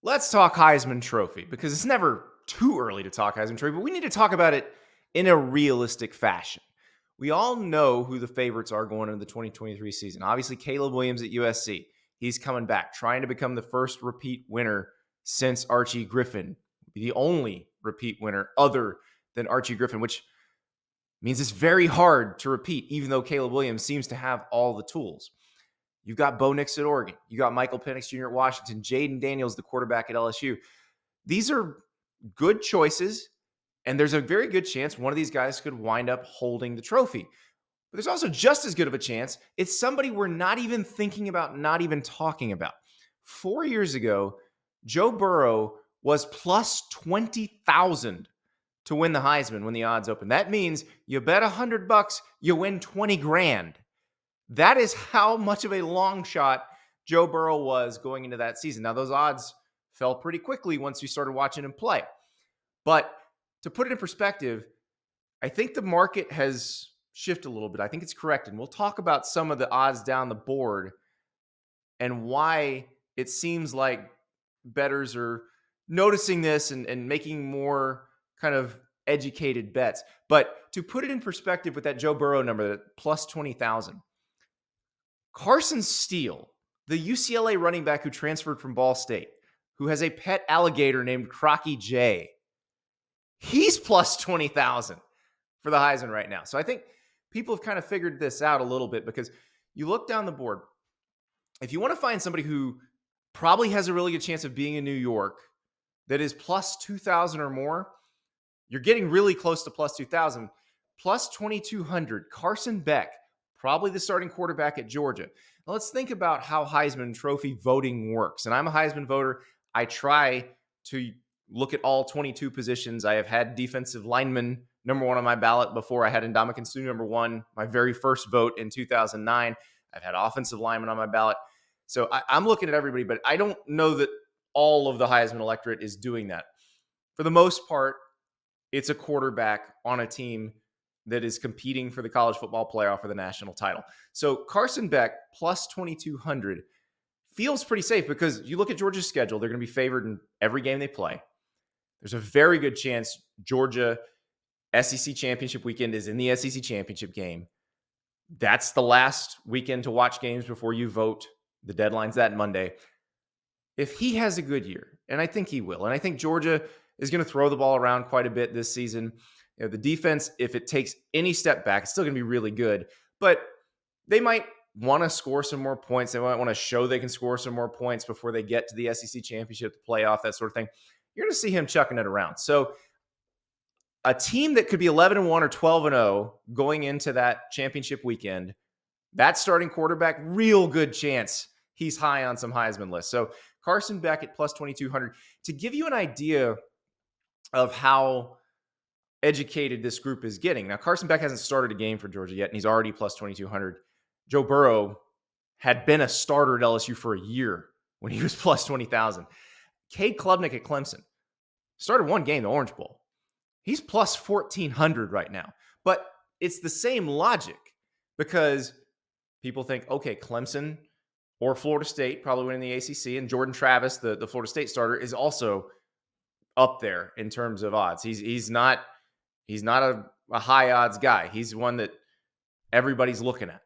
Let's talk Heisman Trophy because it's never too early to talk Heisman Trophy, but we need to talk about it in a realistic fashion. We all know who the favorites are going into the 2023 season. Obviously, Caleb Williams at USC. He's coming back, trying to become the first repeat winner since Archie Griffin, the only repeat winner other than Archie Griffin, which means it's very hard to repeat, even though Caleb Williams seems to have all the tools. You've got Bo Nix at Oregon. You got Michael Penix Jr. at Washington. Jaden Daniels, the quarterback at LSU. These are good choices, and there's a very good chance one of these guys could wind up holding the trophy. But there's also just as good of a chance it's somebody we're not even thinking about, not even talking about. 4 years ago, Joe Burrow was plus 20,000 to win the Heisman when the odds opened. That means you bet $100, you win 20 grand. That is how much of a long shot Joe Burrow was going into that season. Now, those odds fell pretty quickly once you started watching him play. But to put it in perspective, I think the market has shifted a little bit. I think it's corrected. And we'll talk about some of the odds down the board and why it seems like bettors are noticing this and making more kind of educated bets. But to put it in perspective with that Joe Burrow number, that plus 20,000, Carson Steele, the UCLA running back who transferred from Ball State, who has a pet alligator named Crocky J, he's plus 20,000 for the Heisman right now. So I think people have kind of figured this out a little bit because you look down the board. If you want to find somebody who probably has a really good chance of being in New York that is plus 2,000 or more, you're getting really close to plus 2,000. Plus 2,200, Carson Beck, probably the starting quarterback at Georgia. Now let's think about how Heisman Trophy voting works. And I'm a Heisman voter. I try to look at all 22 positions. I have had defensive lineman number one on my ballot before. I had Ndamukong Suh number one, my very first vote in 2009. I've had offensive lineman on my ballot. So I'm looking at everybody, but I don't know that all of the Heisman electorate is doing that. For the most part, it's a quarterback on a team that is competing for the college football playoff or the national title. So Carson Beck plus 2,200 feels pretty safe because you look at Georgia's schedule, they're going to be favored in every game they play. There's a very good chance Georgia SEC championship weekend is in the SEC championship game. That's the last weekend to watch games before you vote. The deadline's that Monday. If he has a good year, and I think he will, and I think Georgia is going to throw the ball around quite a bit this season. You know, the defense, if it takes any step back, it's still going to be really good. But they might want to score some more points. They might want to show they can score some more points before they get to the SEC championship, the playoff, that sort of thing. You're going to see him chucking it around. So a team that could be 11-1 or 12-0 going into that championship weekend, that starting quarterback, real good chance he's high on some Heisman lists. So Carson Beck at plus 2,200. To give you an idea of how educated this group is getting. Now, Carson Beck hasn't started a game for Georgia yet, and he's already plus 2,200. Joe Burrow had been a starter at LSU for a year when he was plus 20,000. Cade Klubnik at Clemson started one game, the Orange Bowl. He's plus 1,400 right now. But it's the same logic because people think, okay, Clemson or Florida State probably winning the ACC, and Jordan Travis, the Florida State starter, is also up there in terms of odds. He's not a high odds guy. He's one that everybody's looking at.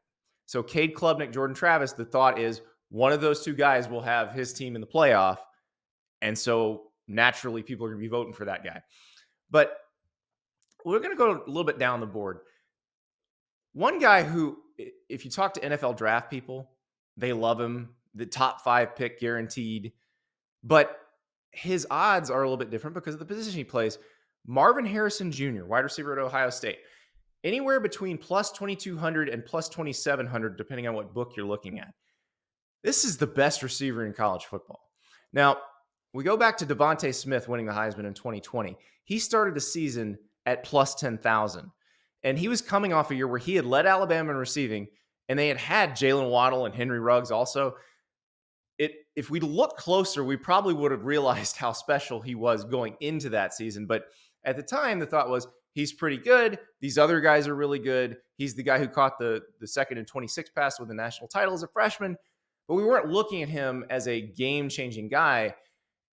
So Cade Klubnik, Jordan Travis, the thought is one of those two guys will have his team in the playoff. And so naturally people are going to be voting for that guy. But we're going to go a little bit down the board. One guy who, if you talk to NFL draft people, they love him, the top 5 pick guaranteed. But his odds are a little bit different because of the position he plays. Marvin Harrison Jr., wide receiver at Ohio State, anywhere between plus 2,200 and plus 2,700, depending on what book you're looking at. This is the best receiver in college football. Now, we go back to Devontae Smith winning the Heisman in 2020. He started the season at plus 10,000, and he was coming off a year where he had led Alabama in receiving, and they had Jalen Waddle and Henry Ruggs also. If we look closer, we probably would have realized how special he was going into that season. But at the time, the thought was, he's pretty good. These other guys are really good. He's the guy who caught the second and 26 pass with the national title as a freshman. But we weren't looking at him as a game-changing guy.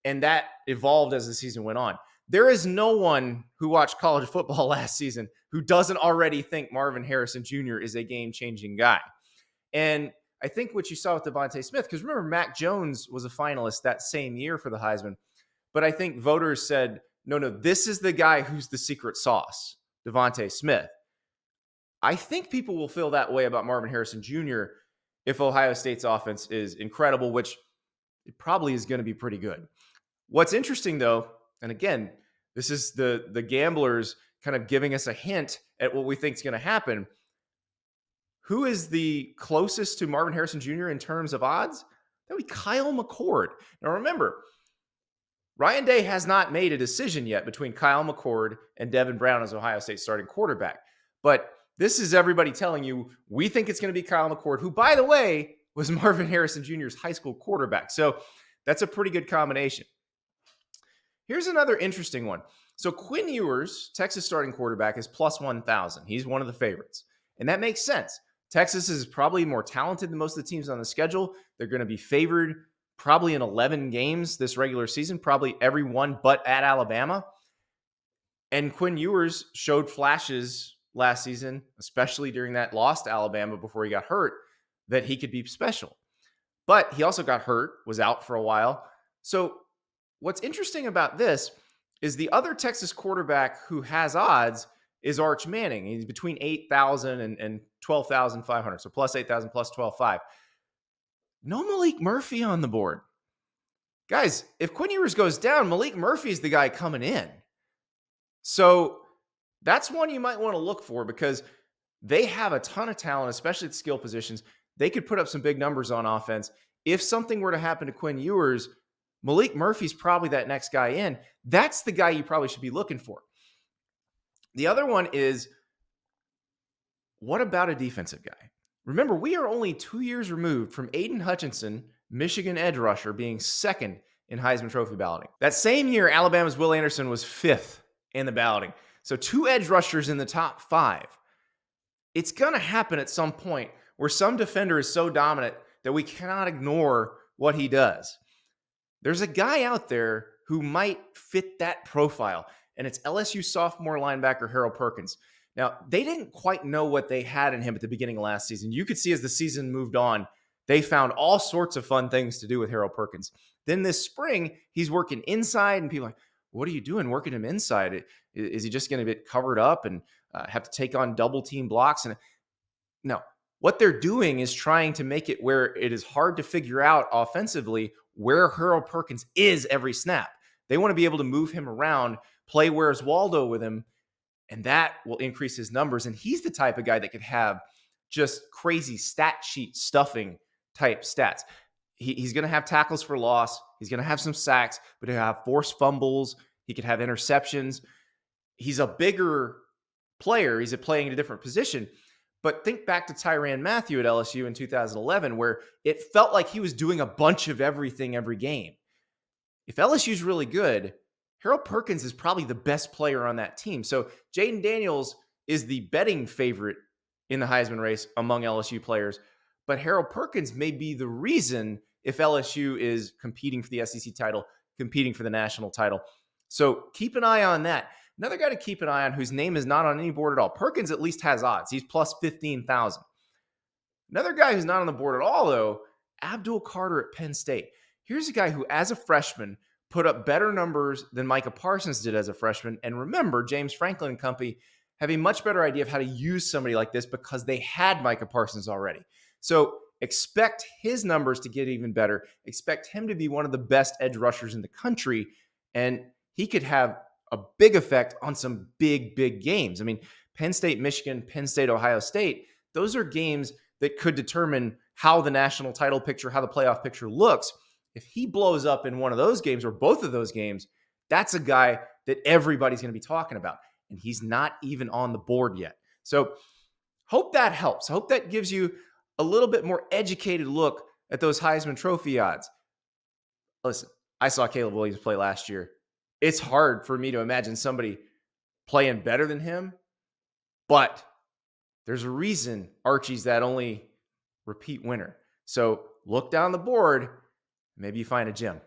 And that evolved as the season went on. There is no one who watched college football last season who doesn't already think Marvin Harrison Jr. is a game-changing guy. And I think what you saw with Devontae Smith, because remember, Mac Jones was a finalist that same year for the Heisman. But I think voters said, no, this is the guy who's the secret sauce, Devontae Smith. I think people will feel that way about Marvin Harrison Jr. if Ohio State's offense is incredible, which it probably is going to be pretty good. What's interesting, though, and again, this is the gamblers kind of giving us a hint at what we think is going to happen. Who is the closest to Marvin Harrison Jr. in terms of odds? That would be Kyle McCord. Now, remember, Ryan Day has not made a decision yet between Kyle McCord and Devin Brown as Ohio State's starting quarterback. But this is everybody telling you, we think it's going to be Kyle McCord, who, by the way, was Marvin Harrison Jr.'s high school quarterback. So that's a pretty good combination. Here's another interesting one. So Quinn Ewers, Texas starting quarterback, is plus 1,000. He's one of the favorites. And that makes sense. Texas is probably more talented than most of the teams on the schedule. They're going to be favored probably in 11 games this regular season, probably every one but at Alabama. And Quinn Ewers showed flashes last season, especially during that loss to Alabama before he got hurt, that he could be special. But he also got hurt, was out for a while. So what's interesting about this is the other Texas quarterback who has odds is Arch Manning. He's between 8,000 and 12,500. So plus 8,000, plus 12,500. No Malik Murphy on the board. Guys, if Quinn Ewers goes down, Malik Murphy is the guy coming in. So that's one you might want to look for because they have a ton of talent, especially at skill positions. They could put up some big numbers on offense. If something were to happen to Quinn Ewers, Malik Murphy's probably that next guy in. That's the guy you probably should be looking for. The other one is, what about a defensive guy? Remember, we are only 2 years removed from Aiden Hutchinson, Michigan edge rusher, being second in Heisman Trophy balloting. That same year, Alabama's Will Anderson was fifth in the balloting. So 2 edge rushers in the top 5. It's going to happen at some point where some defender is so dominant that we cannot ignore what he does. There's a guy out there who might fit that profile, and it's LSU sophomore linebacker Harold Perkins. Now, they didn't quite know what they had in him at the beginning of last season. You could see as the season moved on, they found all sorts of fun things to do with Harold Perkins. Then this spring, he's working inside, and people are like, what are you doing working him inside? Is he just going to get covered up and have to take on double team blocks? And no, what they're doing is trying to make it where it is hard to figure out offensively where Harold Perkins is every snap. They want to be able to move him around, play Where's Waldo with him, and that will increase his numbers. And he's the type of guy that could have just crazy stat sheet stuffing type stats. He's going to have tackles for loss. He's going to have some sacks, but he'll have forced fumbles. He could have interceptions. He's a bigger player. He's playing in a different position. But think back to Tyrann Mathieu at LSU in 2011, where it felt like he was doing a bunch of everything every game. If LSU's really good, Harold Perkins is probably the best player on that team. So Jaden Daniels is the betting favorite in the Heisman race among LSU players. But Harold Perkins may be the reason if LSU is competing for the SEC title, competing for the national title. So keep an eye on that. Another guy to keep an eye on whose name is not on any board at all. Perkins at least has odds. He's plus 15,000. Another guy who's not on the board at all, though, Abdul Carter at Penn State. Here's a guy who, as a freshman, put up better numbers than Micah Parsons did as a freshman. And remember, James Franklin and company have a much better idea of how to use somebody like this because they had Micah Parsons already. So expect his numbers to get even better. Expect him to be one of the best edge rushers in the country. And he could have a big effect on some big, big games. I mean, Penn State, Michigan, Penn State, Ohio State, those are games that could determine how the national title picture, how the playoff picture looks. If he blows up in one of those games or both of those games, that's a guy that everybody's going to be talking about. And he's not even on the board yet. So hope that helps. Hope that gives you a little bit more educated look at those Heisman Trophy odds. Listen, I saw Caleb Williams play last year. It's hard for me to imagine somebody playing better than him, but there's a reason Archie's that only repeat winner. So look down the board. Maybe you find a gem.